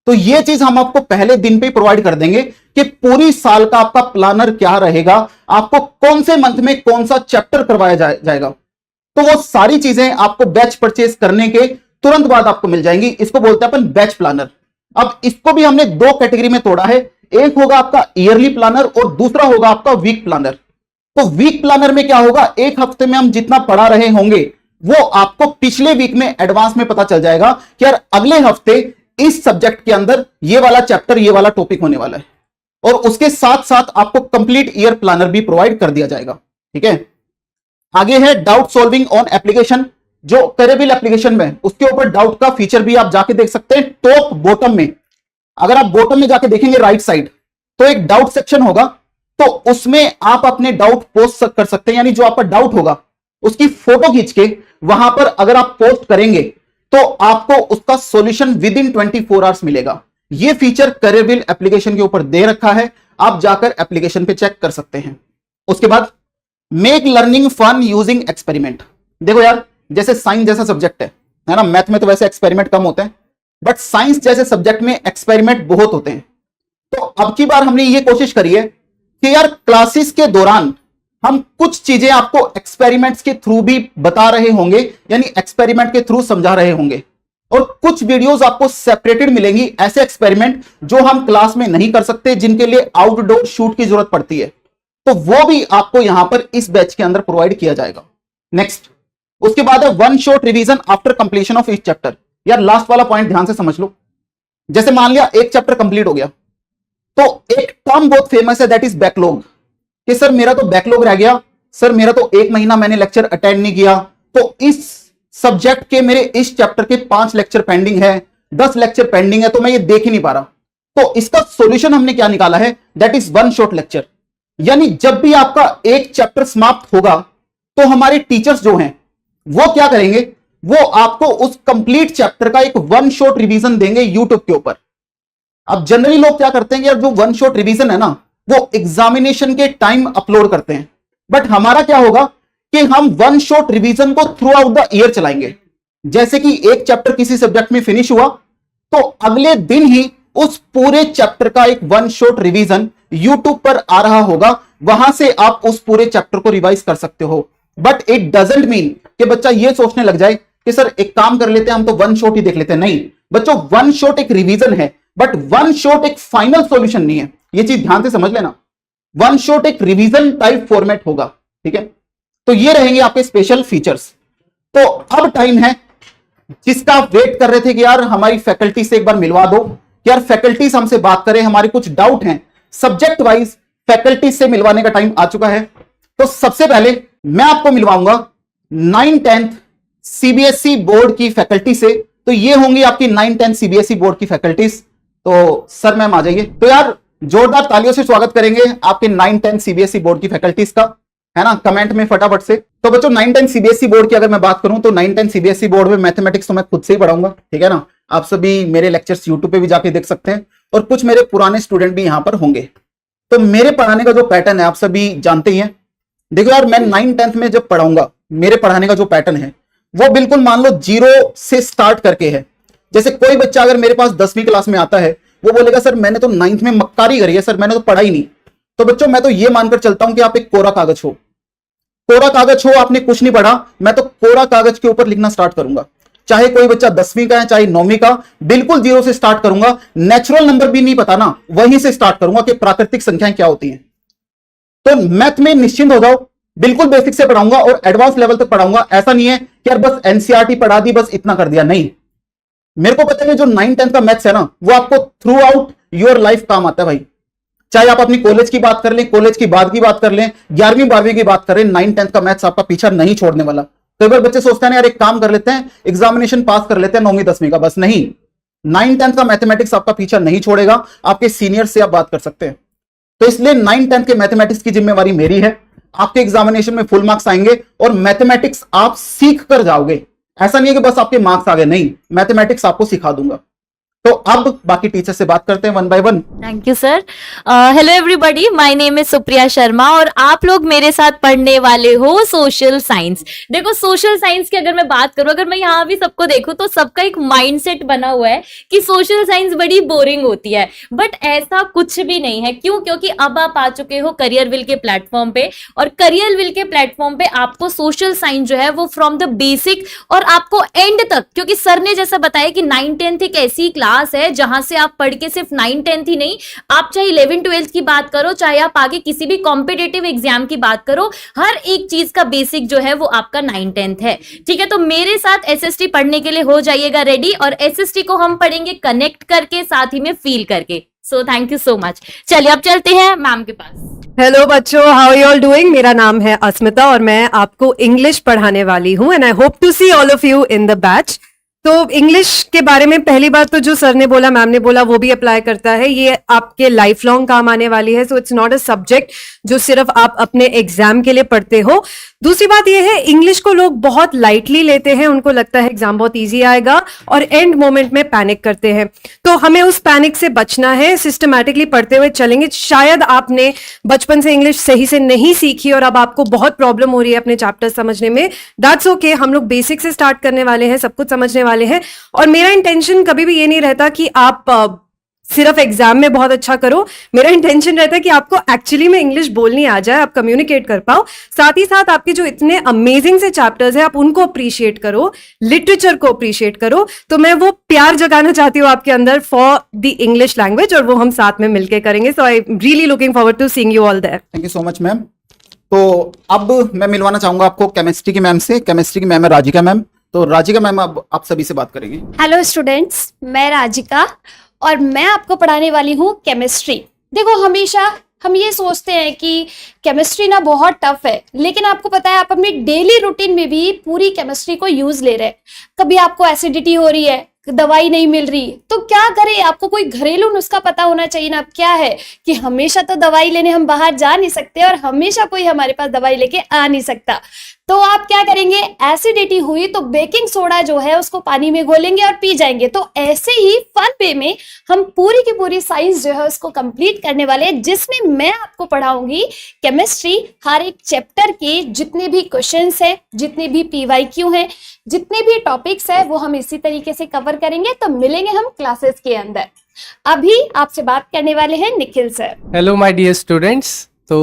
तो ये चीज हम आपको पहले दिन पे प्रोवाइड कर देंगे कि पूरी साल का आपका प्लानर क्या रहेगा, आपको कौन से मंथ में कौन सा चैप्टर करवाया जाएगा। तो वो सारी चीजें आपको बैच परचेस करने के तुरंत बाद आपको मिल जाएंगी। इसको बोलते हैं अपन बैच प्लानर। अब इसको भी हमने 2 कैटेगरी में तोड़ा है, एक होगा आपका ईयरली प्लानर और दूसरा होगा आपका वीक प्लानर। तो वीक प्लानर में क्या होगा, एक हफ्ते में हम जितना पढ़ा रहे होंगे वो आपको पिछले वीक में एडवांस में पता चल जाएगा कि यार अगले हफ्ते इस सब्जेक्ट के अंदर ये वाला चैप्टर, ये वाला टॉपिक होने वाला है। और उसके साथ साथ आपको कंप्लीट ईयर प्लानर भी प्रोवाइड कर दिया जाएगा। ठीक है, आगे है डाउट सॉल्विंग ऑन एप्लीकेशन। जो करियर एप्लीकेशन में उसके ऊपर डाउट का फीचर भी आप जाके देख सकते हैं। टॉप बॉटम में, अगर आप बॉटम में जाके देखेंगे राइट साइड, तो एक डाउट सेक्शन होगा, तो उसमें आप अपने डाउट पोस्ट कर सकते हैं। यानी जो आपका डाउट होगा उसकी फोटो खींच के वहां पर अगर आप पोस्ट करेंगे तो आपको उसका सॉल्यूशन विद इन 24 आवर्स मिलेगा। यह फीचर करियर एप्लीकेशन के ऊपर दे रखा है, आप जाकर एप्लीकेशन पे चेक कर सकते हैं। उसके बाद make learning fun using experiment. देखो यार जैसे साइंस जैसा सब्जेक्ट है ना, मैथ में तो वैसे एक्सपेरिमेंट कम होते हैं, बट साइंस जैसे सब्जेक्ट में एक्सपेरिमेंट बहुत होते हैं। तो अब की बार हमने ये कोशिश करी है कि यार क्लासेस के दौरान हम कुछ चीजें आपको एक्सपेरिमेंट्स के थ्रू भी बता रहे होंगे, यानी एक्सपेरिमेंट के थ्रू समझा रहे होंगे। और कुछ वीडियोस आपको सेपरेटेड मिलेंगी, ऐसे एक्सपेरिमेंट जो हम क्लास में नहीं कर सकते, जिनके लिए आउटडोर शूट की जरूरत पड़ती है, तो वो भी आपको यहां पर इस बैच के अंदर प्रोवाइड किया जाएगा। नेक्स्ट, उसके बाद है one shot revision after completion of each chapter. यार लास्ट वाला पॉइंट ध्यान से समझ लो। जैसे मान लिया एक चैप्टर कंप्लीट हो गया, तो एक टर्म बहुत फेमस है, दैट इज बैकलॉग। कि सर मेरा तो बैकलॉग रह गया, सर मेरा तो 1 महीना मैंने लेक्चर अटेंड नहीं किया, तो इस सब्जेक्ट के मेरे इस चैप्टर के 5 लेक्चर पेंडिंग है, 10 लेक्चर पेंडिंग है, तो मैं ये देख ही नहीं पा रहा। तो इसका सॉल्यूशन हमने क्या निकाला है, that is one shot lecture. यानी जब भी आपका एक चैप्टर समाप्त होगा तो हमारे टीचर्स जो हैं वो क्या करेंगे, वो आपको उस कंप्लीट चैप्टर का एक वन शॉट रिवीजन देंगे यूट्यूब के ऊपर। अब जनरली लोग क्या करते हैं कि यार जो वन शॉट रिवीजन है ना, वो एग्जामिनेशन के टाइम अपलोड करते हैं। बट हमारा क्या होगा कि हम वन शॉट रिवीजन को थ्रू आउट द ईयर चलाएंगे। जैसे कि एक चैप्टर किसी सब्जेक्ट में फिनिश हुआ तो अगले दिन ही उस पूरे चैप्टर का एक वन शॉट रिवीजन यूट्यूब पर आ रहा होगा, वहां से आप उस पूरे चैप्टर को रिवाइज कर सकते हो। बट इट डजंट मीन कि बच्चा ये सोचने लग जाए कि सर एक काम कर लेते हैं, हम तो वन शॉट ही देख लेते हैं। नहीं बच्चों, वन शॉट एक रिवीजन है, बट वन शॉट एक फाइनल सॉल्यूशन नहीं है। ये चीज ध्यान से समझ लेना। वन शॉट एक रिवीजन टाइप फॉर्मेट होगा, ठीक है। तो ये रहेंगे आपके स्पेशल फीचर्स। तो अब टाइम है जिसका आप वेट कर रहे थे कि यार हमारी फैकल्टी से एक बार मिलवा दो, कि यार फैकल्टी हमसे बात करें, हमारे कुछ डाउट हैं सब्जेक्ट वाइज, फैकल्टी से मिलवाने का टाइम आ चुका है। तो सबसे पहले मैं आपको मिलवाऊंगा 9th-10th सीबीएसई बोर्ड की फैकल्टी से। तो ये होंगी आपकी 9th-10th सीबीएसई बोर्ड की फैकल्टीज। तो सर मैम आ जाइए। तो यार जोरदार तालियों से स्वागत करेंगे आपके 9th-10th सीबीएसई बोर्ड की फैकल्टीज का, है ना, कमेंट में फटाफट से। तो बच्चों 9th-10th सीबीएसई बोर्ड की अगर मैं बात करूं तो 9th-10th सीबीएसई बोर्ड में मैथमेटिक्स तो मैं खुद से ही पढ़ाऊंगा, ठीक है ना। आप सभी मेरे लेक्चर्स यूट्यूब पे भी जाके देख सकते हैं और कुछ मेरे पुराने स्टूडेंट भी यहां पर होंगे। तो मेरे पढ़ाने का जो पैटर्न है आप सभी जानते ही हैं। देखो यार, मैं 9th-10th में जब पढ़ाऊंगा, मेरे पढ़ाने का जो पैटर्न है वो बिल्कुल मान लो 0 से स्टार्ट करके है। जैसे कोई बच्चा अगर मेरे पास 10वीं क्लास में आता है, वो बोलेगा सर मैंने तो 9th में मक्कारी करी है, सर मैंने तो पढ़ा ही नहीं। तो बच्चों मैं तो ये मानकर चलता हूं कि आप एक कोरा कागज हो, कोरा कागज हो, आपने कुछ नहीं पढ़ा, मैं तो कोरा कागज के ऊपर लिखना स्टार्ट करूंगा। चाहे कोई बच्चा 10वीं का है चाहे 9वीं का, बिल्कुल 0 से स्टार्ट करूंगा। नेचुरल नंबर भी नहीं पता ना, वहीं से स्टार्ट करूंगा कि प्राकृतिक संख्याएं क्या होती हैं। तो मैथ में निश्चिंत हो जाओ, बिल्कुल बेसिक से पढ़ाऊंगा और एडवांस लेवल तक पढ़ाऊंगा। ऐसा नहीं है कि यार बस एनसीईआरटी पढ़ा दी, बस इतना कर दिया, नहीं। मेरे को पता है जो 9th-10th का मैथ्स है ना, वो आपको थ्रू आउट योर लाइफ काम आता है भाई। चाहे आप अपनी कॉलेज की बात कर लें, कॉलेज की बाद की बात कर लें, 11वीं 12वीं की बात करें, 9th-10th का मैथ्स आपका पीछा नहीं छोड़ने वाला। कई बार बच्चे सोचते हैं यार एक काम कर लेते हैं, एग्जामिनेशन पास कर लेते हैं 9वीं 10वीं का, बस नहीं। 9th-10th का मैथमेटिक्स आपका पीछा नहीं छोड़ेगा। आपके सीनियर से आप बात कर सकते हैं। तो इसलिए 9th-10th के मैथमेटिक्स की जिम्मेवारी मेरी है। आपके एग्जामिनेशन में फुल मार्क्स आएंगे और मैथमेटिक्स आप सीख कर जाओगे। ऐसा नहीं है कि बस आपके मार्क्स आ गए, नहीं, मैथमेटिक्स आपको सिखा दूंगा। तो अब बाकी टीचर से बात करते हैं 1 by 1। Thank you sir. Hello everybody, my name is Supriya Sharma और आप लोग मेरे साथ पढ़ने वाले हो सोशल साइंस। देखो सोशल साइंस की अगर मैं बात करूं, अगर मैं यहाँ भी सबको देखूं तो सबका एक माइंडसेट बना हुआ है कि सोशल साइंस बड़ी बोरिंग होती है, बट ऐसा कुछ भी नहीं है। क्यों? क्योंकि अब आप आ चुके हो करियर विल के प्लेटफॉर्म पे, और करियर विल के प्लेटफॉर्म पे आपको सोशल साइंस जो है वो फ्रॉम द बेसिक और आपको एंड तक, क्योंकि सर ने जैसा बताया कि 9th-10th एक ऐसी क्लास है जहां से आप पढ़ के सिर्फ 9th-10th ही नहीं, आप चाहे 11th-12th की बात करो, चाहे आप आगे किसी भी कॉम्पिटिटिव एग्जाम की बात करो, हर एक चीज का बेसिक जो है वो आपका 9th-10th है। ठीक है, तो मेरे साथ एसएसटी पढ़ने के लिए हो जाइएगा रेडी, और एसएसटी को हम पढ़ेंगे कनेक्ट करके, साथ ही में फील करके। So thank you so much. चलिए अब चलते हैं मैम के पास। हेलो बच्चों, how are you all doing? मेरा नाम है अस्मिता और मैं आपको इंग्लिश पढ़ाने वाली हूँ, and I hope to see all of you in the batch. तो इंग्लिश के बारे में पहली बात तो जो सर ने बोला, मैम ने बोला, वो भी अप्लाई करता है। ये आपके लाइफ लॉन्ग काम आने वाली है। So it's not a subject जो सिर्फ आप अपने एग्जाम के लिए पढ़ते हो। दूसरी बात ये है, इंग्लिश को लोग बहुत लाइटली लेते हैं, उनको लगता है एग्जाम बहुत इजी आएगा और एंड मोमेंट में पैनिक करते हैं। तो हमें उस पैनिक से बचना है, सिस्टमैटिकली पढ़ते हुए चलेंगे। शायद आपने बचपन से इंग्लिश सही से नहीं सीखी और अब आपको बहुत प्रॉब्लम हो रही है अपने चैप्टर समझने में, दैट्स ओके। हम लोग बेसिक से स्टार्ट करने वाले हैं, सब कुछ समझने वाले हैं। और मेरा इंटेंशन कभी भी ये नहीं रहता कि आप सिर्फ एग्जाम में बहुत अच्छा करो। मेरा इंटेंशन रहता है कि आपको एक्चुअली में इंग्लिश बोलनी आ जाए, आप कम्युनिकेट कर पाओ, साथ ही साथ आपके जो इतने अमेजिंग से चैप्टर्स हैं आप उनको अप्रिशिएट करो, लिटरेचर को अप्रिशिएट करो। तो मैं वो प्यार जगाना चाहती हूँ आपके अंदर फॉर द इंग्लिश लैंग्वेज, और वो हम साथ में मिलकर करेंगे। So I am really looking forward to seeing you all there. Thank you so much ma'am. तो अब मैं मिलवाना चाहूंगा आपको केमिस्ट्री की मैम से। केमिस्ट्री की मैम है राजिका मैम। तो राजिका मैम अब आप सभी से बात करेंगे। हेलो स्टूडेंट्स, मैं राजिका और मैं आपको पढ़ाने वाली हूँ केमिस्ट्री। देखो हमेशा हम ये सोचते हैं कि केमिस्ट्री ना बहुत टफ है, लेकिन आपको पता है आप अपनी डेली रूटीन में भी पूरी केमिस्ट्री को यूज ले रहे हैं। कभी आपको एसिडिटी हो रही है, दवाई नहीं मिल रही, तो क्या करें? आपको कोई घरेलू नुस्खा पता होना चाहिए ना। क्या है कि हमेशा तो दवाई लेने हम बाहर जा नहीं सकते और हमेशा कोई हमारे पास दवाई लेके आ नहीं सकता। तो आप क्या करेंगे, एसिडिटी हुई तो बेकिंग सोडा जो है उसको पानी में घोलेंगे और पी जाएंगे। तो ऐसे ही फन वे में हम पूरी की पूरी साइंस जो है उसको कंप्लीट करने वाले हैं, जिसमें मैं आपको पढ़ाऊंगी केमिस्ट्री, हर एक चैप्टर के जितने भी क्वेश्चंस है, जितने भी PYQ हैं, जितने भी टॉपिक्स है, वो हम इसी तरीके से कवर करेंगे। तो मिलेंगे हम क्लासेस के अंदर। अभी आपसे बात करने वाले हैं Nikhil sir. Hello my dear students. तो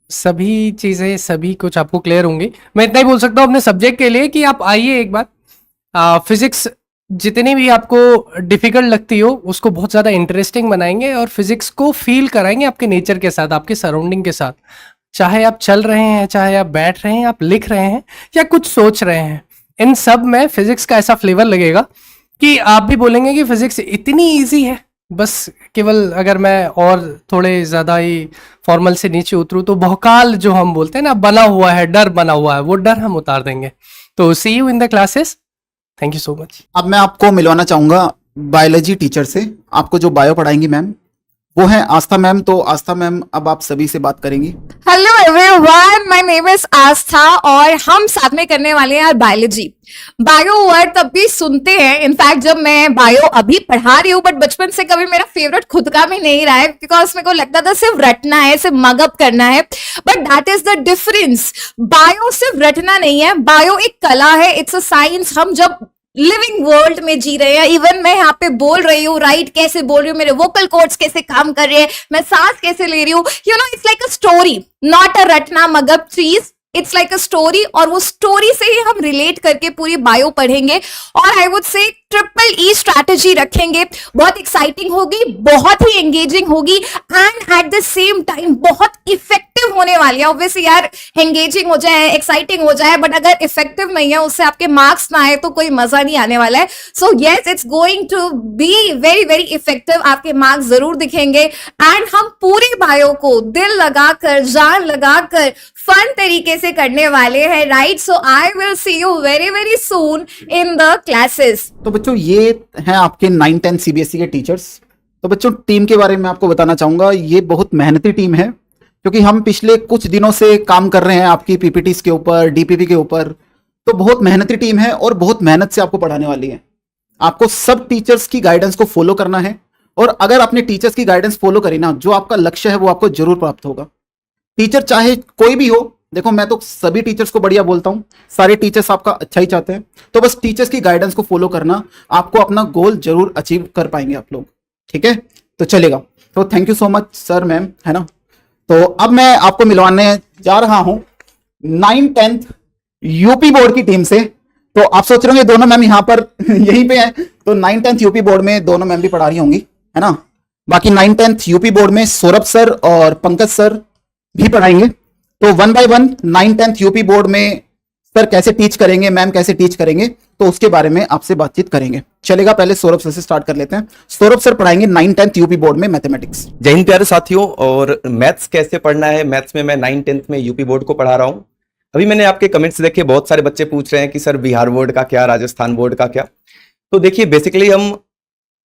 सभी चीज़ें, सभी कुछ आपको क्लियर होंगी। मैं इतना ही बोल सकता हूँ अपने सब्जेक्ट के लिए कि आप आइए एक बार। फिजिक्स जितनी भी आपको डिफिकल्ट लगती हो उसको बहुत ज़्यादा इंटरेस्टिंग बनाएंगे और फिजिक्स को फील कराएंगे आपके नेचर के साथ, आपके सराउंडिंग के साथ। चाहे आप चल रहे हैं, चाहे आप बैठ रहे हैं, आप लिख रहे हैं या कुछ सोच रहे हैं, इन सब में फिजिक्स का ऐसा फ्लेवर लगेगा कि आप भी बोलेंगे कि फिजिक्स इतनी ईजी है। बस केवल अगर मैं और थोड़े ज़्यादा ही फॉर्मल से नीचे उतरूँ तो भौकाल जो हम बोलते हैं ना, बना हुआ है, डर बना हुआ है, वो डर हम उतार देंगे। तो see you in the classes. Thank you so much. अब मैं आपको मिलवाना चाहूंगा बायोलॉजी टीचर से। आपको जो बायो पढ़ाएंगी मैम वो है आस्था मैम। तो आस्था मैम अब आप सभी से बात करेंगी। Hello everyone, my name is Aastha और हम साथ में करने वाले हैं बायोलॉजी। बायो वर्ड तब भी सुनते हैं, इनफैक्ट जब मैं बायो अभी पढ़ा रही हूँ, बट बचपन से कभी मेरा फेवरेट खुद का भी नहीं रहा है, बिकॉज मेरे को लगता था सिर्फ रटना है, सिर्फ मगअप करना है। But that is the difference. Bio सिर्फ रटना नहीं है, बायो एक कला है, इट्स अ साइंस। हम जब लिविंग वर्ल्ड में जी रहे हैं, इवन मैं यहाँ पे बोल रही हूँ, राइट कैसे बोल रही हूँ, मेरे वोकल कॉर्ड्स कैसे काम कर रहे हैं, मैं सांस कैसे ले रही हूँ, you know it's like a story, not a रटना मगअप चीज। इट्स लाइक अ स्टोरी, और वो स्टोरी से ही हम रिलेट करके पूरी बायो पढ़ेंगे। और I would say triple E strategy रखेंगे। बहुत एक्साइटिंग होगी, बहुत ही एंगेजिंग होगी, and at the same time बहुत इफेक्टिव होने वाली है। ऑब्वियसली यार, एंगेजिंग हो जाए, एक्साइटिंग हो जाए, बट अगर इफेक्टिव नहीं है, उससे आपके मार्क्स ना आए तो कोई मजा नहीं आने वाला है। So yes, it's going to be very very effective. आपके मार्क्स जरूर दिखेंगे, एंड हम पूरी बायो को दिल लगाकर, जान लगाकर, फन तरीके से करने वाले हैं, right? So I will see you very very soon in the classes. तो बच्चों ये हैं आपके 9-10 CBSE के टीचर्स। तो बच्चों टीम के बारे में आपको बताना चाहूंगा, ये बहुत मेहनती टीम है, क्योंकि हम पिछले कुछ दिनों से काम कर रहे हैं आपकी PPTs के ऊपर, DPP के ऊपर। तो बहुत मेहनती टीम है और बहुत मेहनत से आपको पढ़ाने वाली है। आपको सब टीचर्स की गाइडेंस को फॉलो करना है, और अगर आपने टीचर्स की गाइडेंस फॉलो करी ना, जो आपका लक्ष्य है वो आपको जरूर प्राप्त होगा। टीचर चाहे कोई भी हो, देखो मैं तो सभी टीचर्स को बढ़िया बोलता हूं, सारे टीचर्स आपका अच्छा ही चाहते हैं। तो बस टीचर्स की गाइडेंस को फॉलो करना, आपको अपना गोल जरूर अचीव कर पाएंगे आप लोग, ठीक है? तो चलेगा। तो thank you so much sir, ma'am, है ना। तो अब मैं आपको मिलवाने जा रहा हूं 9th-10th यूपी बोर्ड की टीम से। तो आप सोच रहे होंगे दोनों मैम यहाँ पर यहीं पे हैं, तो 9th-10th यूपी बोर्ड में दोनों मैम भी पढ़ा रही होंगी, है ना। बाकी 9th-10th यूपी बोर्ड में सौरभ सर और पंकज सर भी पढ़ाएंगे। तो 1 by 1 9th-10th यूपी बोर्ड में सर कैसे टीच करेंगे, मैम कैसे टीच करेंगे, तो उसके बारे में आपसे बातचीत करेंगे। चलेगा, पहले सौरभ सर से स्टार्ट कर लेते हैं। सौरभ सर पढ़ाएंगे 9th-10th यूपी बोर्ड में मैथमेटिक्स। जय हिंद प्यारे साथियों। और मैथ्स कैसे पढ़ना है, मैथ्स में मैं 9th-10th में यूपी बोर्ड को पढ़ा रहा हूं। अभी मैंने आपके कमेंट्स देखे, बहुत सारे बच्चे पूछ रहे हैं कि सर बिहार बोर्ड का क्या, राजस्थान बोर्ड का क्या। तो देखिए, बेसिकली हम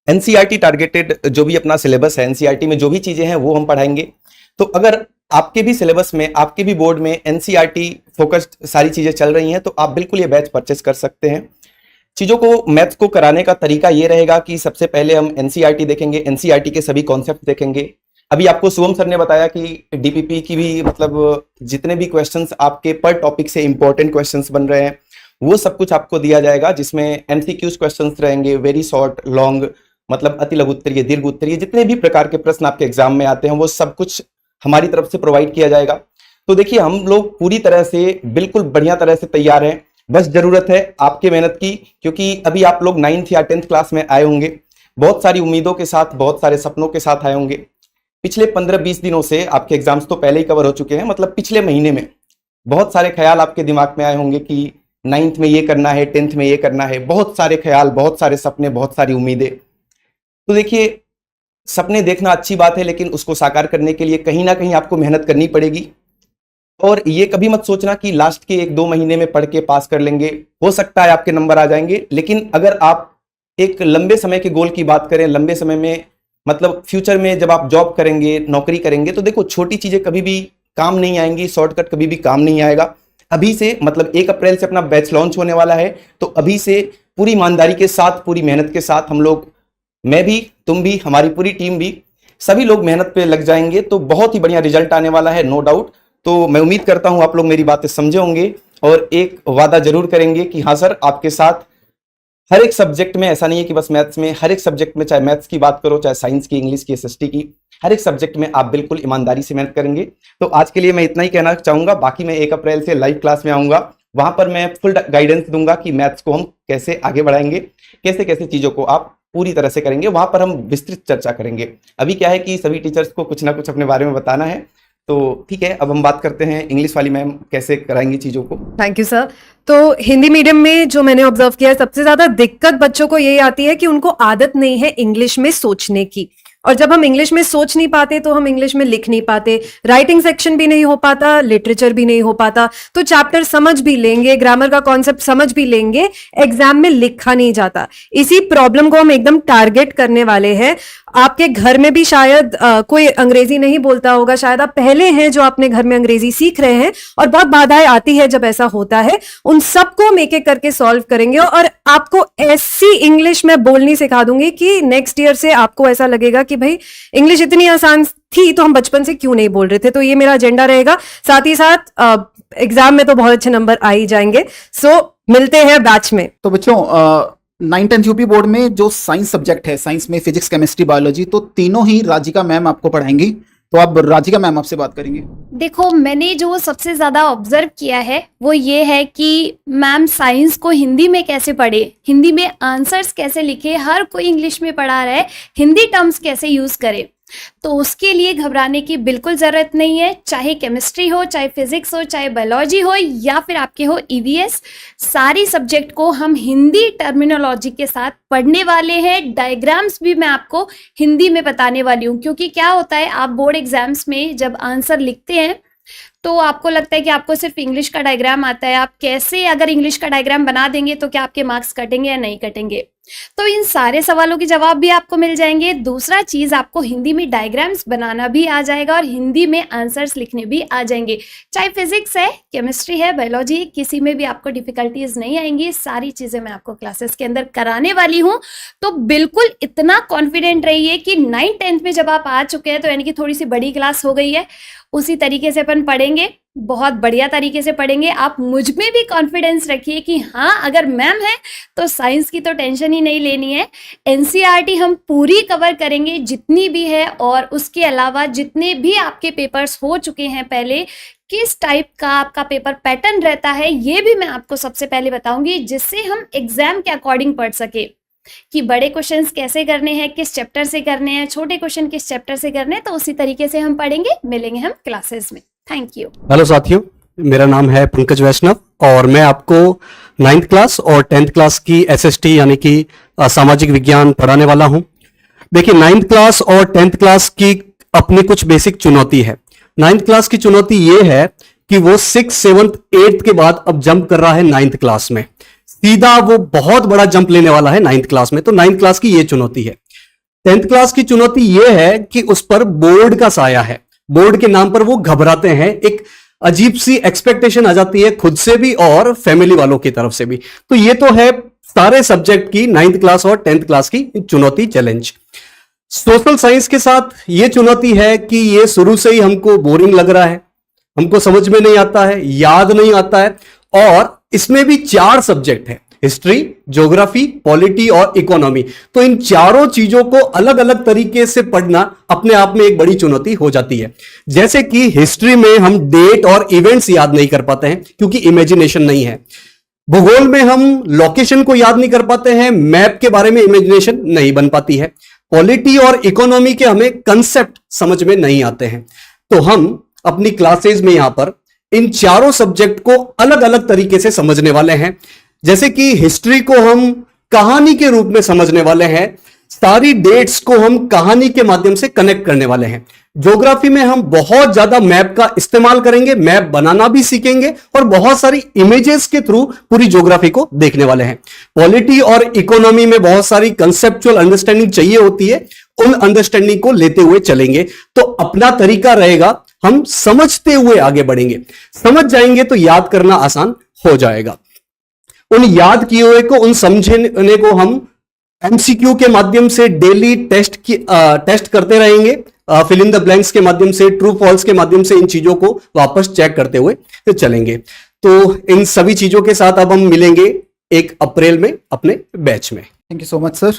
NCERT टारगेटेड जो भी अपना सिलेबस है, NCERT में जो भी चीजें हैं वो हम पढ़ाएंगे। तो अगर आपके भी सिलेबस में, आपके भी बोर्ड में NCERT फोकस्ड सारी चीजें चल रही हैं, तो आप बिल्कुल ये बैच परचेस कर सकते हैं। चीजों को, मैथ्स को कराने का तरीका ये रहेगा कि सबसे पहले हम NCERT देखेंगे, NCERT के सभी कॉन्सेप्ट देखेंगे। अभी आपको शुभम सर ने बताया कि DPP की भी, मतलब जितने भी क्वेश्चंस आपके पर टॉपिक से इंपॉर्टेंट क्वेश्चंस बन रहे हैं, वो सब कुछ आपको दिया जाएगा, जिसमें MCQs क्वेश्चंस रहेंगे, वेरी शॉर्ट, लॉन्ग, मतलब अति लघु उत्तरीय, दीर्घ उत्तरीय, जितने भी प्रकार के प्रश्न आपके एग्जाम में आते हैं वो सब कुछ हमारी तरफ से प्रोवाइड किया जाएगा। तो देखिए, हम लोग पूरी तरह से, बिल्कुल बढ़िया तरह से तैयार हैं। बस जरूरत है आपके मेहनत की, क्योंकि अभी आप लोग 9th या 10th क्लास में आए होंगे, बहुत सारी उम्मीदों के साथ, बहुत सारे सपनों के साथ आए होंगे। पिछले 15-20 दिनों से आपके एग्जाम्स तो पहले ही कवर हो चुके हैं, मतलब पिछले महीने में बहुत सारे ख्याल आपके दिमाग में आए होंगे कि 9th में ये करना है, 10th में ये करना है, बहुत सारे ख्याल, बहुत सारे सपने, बहुत सारी उम्मीदें। तो देखिए, सपने देखना अच्छी बात है, लेकिन उसको साकार करने के लिए कहीं ना कहीं आपको मेहनत करनी पड़ेगी। और ये कभी मत सोचना कि लास्ट के 1-2 महीने में पढ़ के पास कर लेंगे, हो सकता है आपके नंबर आ जाएंगे। लेकिन अगर आप एक लंबे समय के गोल की बात करें, लंबे समय में, मतलब फ्यूचर में जब आप जॉब करेंगे, नौकरी करेंगे, तो देखो छोटी चीजें कभी भी काम नहीं आएंगी, शॉर्टकट कभी भी काम नहीं आएगा। अभी से मतलब 1 अप्रैल से अपना बैच लॉन्च होने वाला है। तो अभी से पूरी ईमानदारी के साथ, पूरी मेहनत के साथ हम लोग, मैं भी, तुम भी, हमारी पूरी टीम भी, सभी लोग मेहनत पे लग जाएंगे तो बहुत ही बढ़िया रिजल्ट आने वाला है, नो डाउट। तो मैं उम्मीद करता हूं आप लोग मेरी बातें समझे होंगे और एक वादा जरूर करेंगे कि हाँ सर, आपके साथ हर एक सब्जेक्ट में, ऐसा नहीं है कि बस मैथ्स में, हर एक सब्जेक्ट में, चाहे मैथ्स की बात करो, चाहे साइंस की, इंग्लिश की, एसएसटी की, हर एक सब्जेक्ट में आप बिल्कुल ईमानदारी से मेहनत करेंगे। तो आज के लिए मैं इतना ही कहना चाहूंगा। बाकी मैं 1 अप्रैल से लाइव क्लास में आऊंगा, वहां पर मैं फुल गाइडेंस दूंगा कि मैथ्स को हम कैसे आगे बढ़ाएंगे, कैसे कैसे चीजों को आप पूरी तरह से करेंगे, वहां पर हम विस्तृत चर्चा करेंगे। अभी क्या है कि सभी टीचर्स को कुछ ना कुछ अपने बारे में बताना है। तो ठीक है, अब हम बात करते हैं इंग्लिश वाली मैम कैसे कराएंगी चीजों को। Thank you sir. तो हिंदी मीडियम में जो मैंने ऑब्जर्व किया है, सबसे ज्यादा दिक्कत बच्चों को यही आती है कि उनको आदत नहीं है इंग्लिश में सोचने की, और जब हम इंग्लिश में सोच नहीं पाते तो हम इंग्लिश में लिख नहीं पाते, राइटिंग सेक्शन भी नहीं हो पाता, लिटरेचर भी नहीं हो पाता, तो चैप्टर समझ भी लेंगे, ग्रामर का कॉन्सेप्ट समझ भी लेंगे, एग्जाम में लिखा नहीं जाता। इसी प्रॉब्लम को हम एकदम टारगेट करने वाले हैं। आपके घर में भी शायद कोई अंग्रेजी नहीं बोलता होगा, शायद आप पहले हैं जो अपने घर में अंग्रेजी सीख रहे हैं और बहुत बाधाएं आती है जब ऐसा होता है। उन सबको हम एक एक करके सॉल्व करेंगे और आपको ऐसी इंग्लिश में बोलनी सिखा दूंगी कि नेक्स्ट ईयर से आपको ऐसा लगेगा कि भाई इंग्लिश इतनी आसान थी तो हम बचपन से क्यों नहीं बोल रहे थे। तो ये मेरा एजेंडा रहेगा। साथ ही साथ एग्जाम में तो बहुत अच्छे नंबर आ ही जाएंगे। सो मिलते हैं बैच में। तो बच्चों 9th-10th यूपी बोर्ड में जो साइंस सब्जेक्ट है, साइंस में फिजिक्स, केमिस्ट्री, बायोलॉजी, तो तीनों ही राजिका मैम आपको पढ़ाएंगी। तो अब राजिका मैम आपसे बात करेंगे। देखो, मैंने जो सबसे ज़्यादा ऑब्जर्व किया है वो ये है कि मैम साइंस को हिंदी में कैसे पढ़े, हिंदी में आंसर्स कैसे लिखे, हर कोई इंग्लिश में पढ़ा रहा है, हिंदी टर्म्स कैसे यूज़ करे। तो उसके लिए घबराने की बिल्कुल ज़रूरत नहीं है। चाहे केमिस्ट्री हो, चाहे फिजिक्स हो, चाहे बायोलॉजी हो, या फिर आपके हो ईवीएस, सारी सब्जेक्ट को हम हिंदी टर्मिनोलॉजी के साथ पढ़ने वाले हैं। डायग्राम्स भी मैं आपको हिंदी में बताने वाली हूँ, क्योंकि क्या होता है, आप बोर्ड एग्जाम्स में जब आंसर लिखते हैं तो आपको लगता है कि आपको सिर्फ इंग्लिश का डायग्राम आता है। आप कैसे अगर इंग्लिश का डायग्राम बना देंगे तो क्या आपके मार्क्स कटेंगे या नहीं कटेंगे। तो इन सारे सवालों के जवाब भी आपको मिल जाएंगे। दूसरा चीज़, आपको हिंदी में डायग्राम्स बनाना भी आ जाएगा और हिंदी में आंसर्स लिखने भी आ जाएंगे। चाहे फिजिक्स है, केमिस्ट्री है, बायोलॉजी, किसी में भी आपको डिफिकल्टीज नहीं आएंगी। सारी चीज़ें मैं आपको क्लासेस के अंदर कराने वाली हूँ। तो बिल्कुल इतना कॉन्फिडेंट रहिए कि 9th-10th में जब आप आ चुके हैं तो यानी कि थोड़ी सी बड़ी क्लास हो गई है, उसी तरीके से अपन पढ़ेंगे, बहुत बढ़िया तरीके से पढ़ेंगे। आप मुझ में भी कॉन्फिडेंस रखिए कि हाँ, अगर मैम है तो साइंस की तो टेंशन ही नहीं लेनी है। एनसीईआरटी हम पूरी कवर करेंगे जितनी भी है, और उसके अलावा जितने भी आपके पेपर्स हो चुके हैं पहले, किस टाइप का आपका पेपर पैटर्न रहता है ये भी मैं आपको सबसे पहले बताऊंगी, जिससे हम एग्जाम के अकॉर्डिंग पढ़ सके कि बड़े क्वेश्चंस कैसे करने हैं, किस चैप्टर से करने हैं, छोटे क्वेश्चन किस चैप्टर से करने हैं। तो उसी तरीके से हम पढ़ेंगे। मिलेंगे हम क्लासेस में। Thank you. हेलो साथियों, मेरा नाम है पंकज वैष्णव और मैं आपको 9th क्लास और 10th क्लास की एसएसटी यानी कि सामाजिक विज्ञान पढ़ाने वाला हूं। देखिए, 9th क्लास और 10th क्लास की अपनी कुछ बेसिक चुनौती है। 9th क्लास की चुनौती ये है कि वो 6th, 7th, 8th के बाद अब जंप कर रहा है 9th क्लास में। सीधा वो बहुत बड़ा जंप लेने वाला है 9th क्लास में। तो 9th क्लास की ये चुनौती है। 10th क्लास की चुनौती ये है कि उस पर बोर्ड का साया है। बोर्ड के नाम पर वो घबराते हैं। एक अजीब सी एक्सपेक्टेशन आ जाती है खुद से भी और फैमिली वालों की तरफ से भी। तो ये तो है सारे सब्जेक्ट की 9th क्लास और 10th क्लास की चुनौती, चैलेंज। सोशल साइंस के साथ ये चुनौती है कि ये शुरू से ही हमको बोरिंग लग रहा है, हमको समझ में नहीं आता है, याद नहीं आता है। और इसमें भी 4 सब्जेक्ट है, हिस्ट्री, ज्योग्राफी, पॉलिटी और इकोनॉमी। तो इन चारों चीजों को अलग अलग तरीके से पढ़ना अपने आप में एक बड़ी चुनौती हो जाती है। जैसे कि हिस्ट्री में हम डेट और इवेंट्स याद नहीं कर पाते हैं क्योंकि इमेजिनेशन नहीं है। भूगोल में हम लोकेशन को याद नहीं कर पाते हैं, मैप के बारे में इमेजिनेशन नहीं बन पाती है। पॉलिटी और इकोनॉमी के हमें कंसेप्ट समझ में नहीं आते हैं। तो हम अपनी क्लासेस में यहां पर इन चारों सब्जेक्ट को अलग अलग तरीके से समझने वाले हैं। जैसे कि हिस्ट्री को हम कहानी के रूप में समझने वाले हैं, सारी डेट्स को हम कहानी के माध्यम से कनेक्ट करने वाले हैं। ज्योग्राफी में हम बहुत ज्यादा मैप का इस्तेमाल करेंगे, मैप बनाना भी सीखेंगे और बहुत सारी इमेजेस के थ्रू पूरी ज्योग्राफी को देखने वाले हैं। पॉलिटी और इकोनॉमी में बहुत सारी कंसेप्चुअल अंडरस्टैंडिंग चाहिए होती है, उन अंडरस्टैंडिंग को लेते हुए चलेंगे। तो अपना तरीका रहेगा हम समझते हुए आगे बढ़ेंगे। समझ जाएंगे तो याद करना आसान हो जाएगा। उन याद किए हुए को, उन समझने को हम एमसीक्यू के माध्यम से डेली टेस्ट करते रहेंगे, फिल इन द ब्लैंक्स के माध्यम से, ट्रू फॉल्स के माध्यम से इन चीजों को वापस चेक करते हुए चलेंगे। तो इन सभी चीजों के साथ अब हम मिलेंगे 1 अप्रैल में अपने बैच में। Thank you so much sir.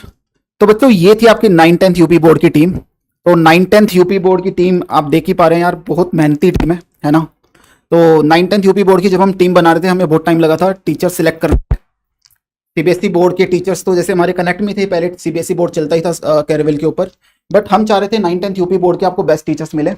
तो बच्चों ये थी आपकी 9th-10th यूपी बोर्ड की टीम। तो 9th-10th यूपी बोर्ड की टीम आप देख ही पा रहे हैं यार, बहुत मेहनती टीम है ना। तो 9th-10th यूपी बोर्ड की जब हम टीम बना रहे थे, हमें बहुत टाइम लगा था टीचर सिलेक्ट करने। सीबीएसई बोर्ड के टीचर्स तो जैसे हमारे कनेक्ट में थे, पहले सीबीएसई बोर्ड चलता ही था कैरेविल के ऊपर, बट हम चाह रहे थे 9th-10th यूपी बोर्ड के आपको बेस्ट टीचर्स मिले,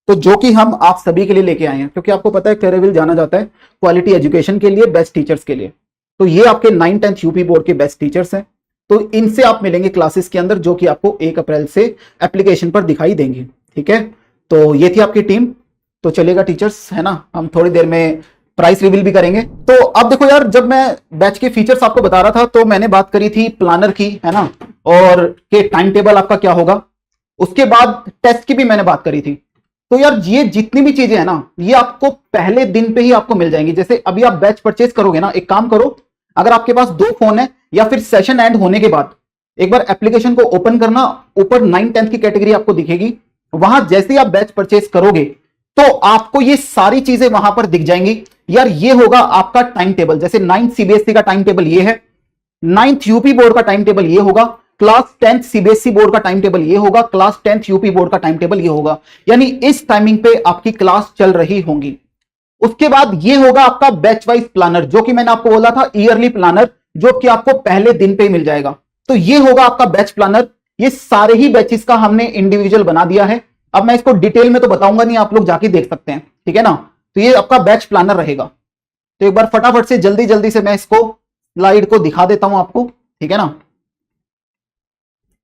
तो जो कि हम आप सभी के लिए लेके आए हैं, क्योंकि आपको पता है कैरेविल जाना जाता है क्वालिटी एजुकेशन के लिए, बेस्ट टीचर्स के लिए। तो ये आपके 9th-10th यूपी बोर्ड के बेस्ट टीचर्स हैं। तो इनसे आप मिलेंगे क्लासेस के अंदर, जो कि आपको 1 अप्रैल से एप्लीकेशन पर दिखाई देंगी। ठीक है, तो ये थी आपकी टीम। तो चलेगा टीचर्स, है ना, हम थोड़ी देर में प्राइस रिवील भी करेंगे। तो अब देखो यार, जब मैं बैच के फीचर्स आपको बता रहा था तो मैंने बात करी थी प्लानर की, है ना, और के टाइम टेबल आपका क्या होगा, उसके बाद टेस्ट की भी मैंने बात करी थी। तो यार ये जितनी भी चीजें हैं ना, ये आपको पहले दिन पे ही आपको मिल जाएंगी। जैसे अभी आप बैच परचेज करोगे ना, एक काम करो, अगर आपके पास 2 फोन है, या फिर सेशन एंड होने के बाद एक बार एप्लीकेशन को ओपन करना, ऊपर 9th-10th की कैटेगरी आपको दिखेगी, वहां जैसे ही आप बैच परचेज करोगे तो आपको ये सारी चीजें वहां पर दिख जाएंगी। यार ये होगा आपका टाइम टेबल, जैसे 9th सीबीएसई का टाइम टेबल ये है, 9th यूपी बोर्ड का टाइम टेबल ये होगा, क्लास 10th सीबीएसई बोर्ड का टाइम टेबल ये होगा, क्लास 10th यूपी बोर्ड का टाइम टेबल ये होगा। यानी इस टाइमिंग पे आपकी क्लास चल रही होंगी। उसके बाद ये होगा आपका बैच वाइज प्लानर, जो कि मैंने आपको बोला था ईयरली प्लानर, जो कि आपको पहले दिन पे ही मिल जाएगा। तो ये होगा आपका बैच प्लानर। ये सारे ही बैचेस का हमने इंडिविजुअल बना दिया है। अब मैं इसको डिटेल में तो बताऊंगा नहीं, आप लोग जाके देख सकते हैं, ठीक है ना। तो ये आपका बैच प्लानर रहेगा। तो एक बार फटाफट से जल्दी से मैं इसको स्लाइड को दिखा देता हूं आपको, ठीक है ना।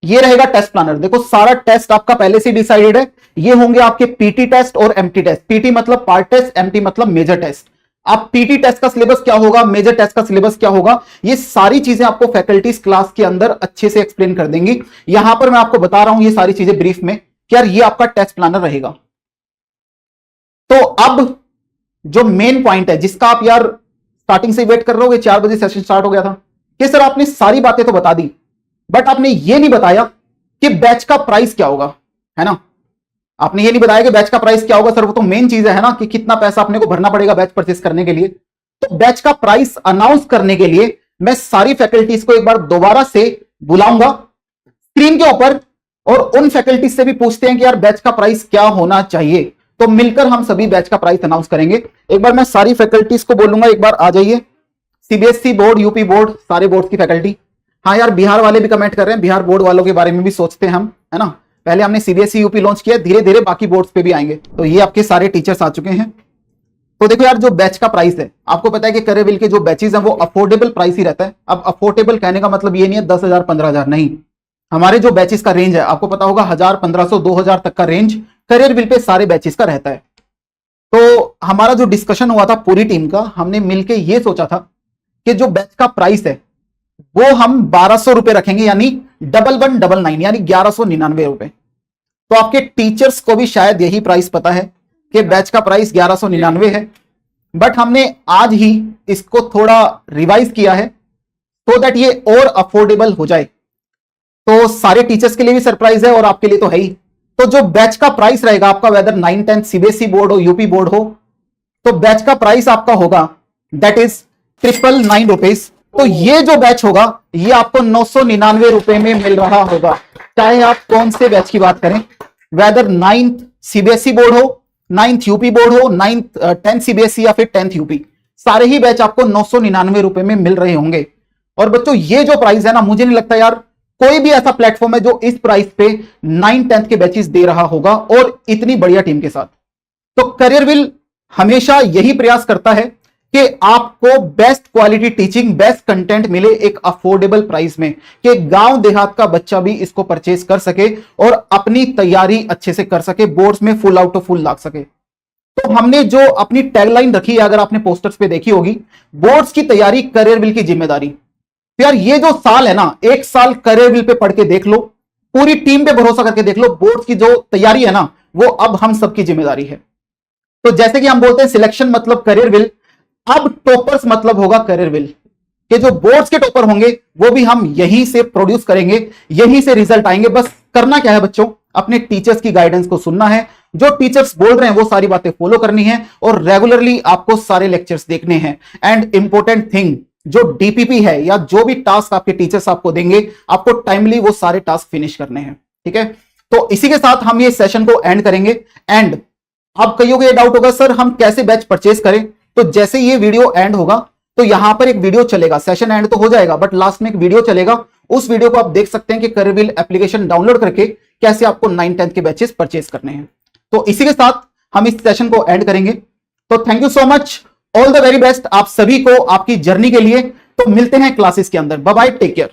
ये रहेगा टेस्ट प्लानर। देखो सारा टेस्ट आपका पहले से डिसाइडेड है। ये होंगे आपके पीटी टेस्ट और एमटी टेस्ट। पीटी मतलब पार्ट टेस्ट, एमटी मतलब मेजर टेस्ट। आप पीटी टेस्ट का सिलेबस क्या होगा, मेजर टेस्ट का सिलेबस क्या होगा, ये सारी चीजें आपको फैकल्टीज क्लास के अंदर अच्छे से एक्सप्लेन कर देंगी। यहां पर मैं आपको बता रहा हूं ये सारी चीजें ब्रीफ में, कि यार ये आपका टेस्ट प्लानर रहेगा। तो अब जो मेन पॉइंट है, जिसका आप यार स्टार्टिंग से वेट कर रहे हो, 4 बजे सेशन स्टार्ट हो गया था कि सर आपने सारी बातें तो बता दी, बट आपने ये नहीं बताया कि बैच का प्राइस क्या होगा, है ना। आपने ये नहीं बताया कि बैच का प्राइस क्या होगा। सर वो तो मेन चीज है ना, कि कितना पैसा अपने को भरना पड़ेगा बैच परचेस करने के लिए। तो बैच का प्राइस अनाउंस करने के लिए मैं सारी फैकल्टीज को एक बार दोबारा से बुलाऊंगा स्क्रीन के ऊपर, और उन फैकल्टीज से भी पूछते हैं कि यार बैच का प्राइस क्या होना चाहिए। तो मिलकर हम सभी बैच का प्राइस अनाउंस करेंगे। एक बार मैं सारी फैकल्टीज को बोलूंगा, एक बार आ जाइए। सीबीएसई बोर्ड, यूपी बोर्ड, सारे बोर्ड की फैकल्टी। हाँ यार बिहार वाले भी कमेंट कर रहे हैं, बिहार बोर्ड वालों के बारे में भी सोचते हैं हम, है ना। पहले हमने सीबीएसई यूपी लॉन्च किया, धीरे धीरे बाकी बोर्ड्स पे भी आएंगे। तो ये आपके सारे टीचर्स आ चुके हैं। तो देखो यार, जो बैच का प्राइस है, आपको पता है कि करेविल के जो बैचेस हैं वो अफोर्डेबल प्राइस ही रहता है। अब अफोर्डेबल कहने का मतलब ये नहीं है 10,000 15,000, नहीं। हमारे जो बैचेस का रेंज है, आपको पता होगा 1000 1500 2000 तक का रेंज करियरविल पे सारे बैचेस का रहता है। तो हमारा जो डिस्कशन हुआ था पूरी टीम का, हमने मिलकर ये सोचा था कि जो बैच का प्राइस है वो हम 1200 रुपए रखेंगे, यानी 1199, यानी 1199 रुपए। तो आपके टीचर्स को भी शायद यही प्राइस पता है कि बैच का प्राइस 1199 है, बट हमने आज ही इसको थोड़ा रिवाइज किया है तो दैट ये और अफोर्डेबल हो जाए। तो सारे टीचर्स के लिए भी सरप्राइज है और आपके लिए तो है ही। तो जो बैच का प्राइस रहेगा आपका, वेदर 9th-10th सीबीएसई बोर्ड हो, यूपी बोर्ड हो, तो बैच का प्राइस आपका होगा दैट इज 999 रुपीज। तो ये जो बैच होगा ये आपको 999 रुपए में मिल रहा होगा, चाहे आप कौन से बैच की बात करें, वेदर 9th सीबीएसई बोर्ड हो, 9th यूपी बोर्ड हो, 10th सीबीएसई या फिर 10th यूपी, सारे ही बैच आपको 999 रुपए में मिल रहे होंगे। और बच्चों ये जो प्राइस है ना, मुझे नहीं लगता यार कोई भी ऐसा प्लेटफॉर्म है जो इस प्राइस पे 9th-10th के बैचेस दे रहा होगा, और इतनी बढ़िया टीम के साथ। तो करियरविल हमेशा यही प्रयास करता है कि आपको best quality teaching, best content मिले एक अफोर्डेबल प्राइस में, कि गांव देहात का बच्चा भी इसको परचेज कर सके और अपनी तैयारी अच्छे से कर सके, बोर्ड्स में फुल आउट ऑफ फुल लाग सके। तो हमने जो अपनी टैगलाइन रखी है, अगर आपने पोस्टर्स पे देखी होगी, बोर्ड्स की तैयारी करियरविल की जिम्मेदारी। तो यार ये जो साल है ना, एक साल करियरविल पे पढ़ के देख लो, पूरी टीम पे भरोसा करके देख लो, बोर्ड्स की जो तैयारी है ना वो अब हम सबकी जिम्मेदारी है। तो जैसे कि हम बोलते हैं सिलेक्शन मतलब करियर विल, अब टॉपर्स मतलब होगा करियर विल, कि जो बोर्ड्स के टॉपर होंगे वो भी हम यहीं से प्रोड्यूस करेंगे, यहीं से रिजल्ट आएंगे। बस करना क्या है बच्चों, अपने टीचर्स की गाइडेंस को सुनना है, जो टीचर्स बोल रहे हैं वो सारी बातें फॉलो करनी है और रेगुलरली आपको सारे लेक्चर्स देखने हैं। एंड इंपॉर्टेंट थिंग, जो डीपीपी है या जो भी टास्क आपके टीचर्स आपको देंगे, आपको टाइमली वो सारे टास्क फिनिश करने हैं, ठीक है। तो इसी के साथ हम ये सेशन को एंड करेंगे। एंड आप कईयों को ये डाउट होगा सर हम कैसे बैच परचेज करें, तो जैसे ये वीडियो एंड होगा तो यहां पर एक वीडियो चलेगा, सेशन एंड तो हो जाएगा बट लास्ट में एक वीडियो चलेगा, उस वीडियो को आप देख सकते हैं कि करियरविल एप्लीकेशन डाउनलोड करके कैसे आपको 9-10 के बैचेस परचेज करने हैं। तो इसी के साथ हम इस सेशन को एंड करेंगे। तो thank you so much, all the very best आप सभी को आपकी जर्नी के लिए। तो मिलते हैं क्लासेस के अंदर, बाय बाय, टेक केयर।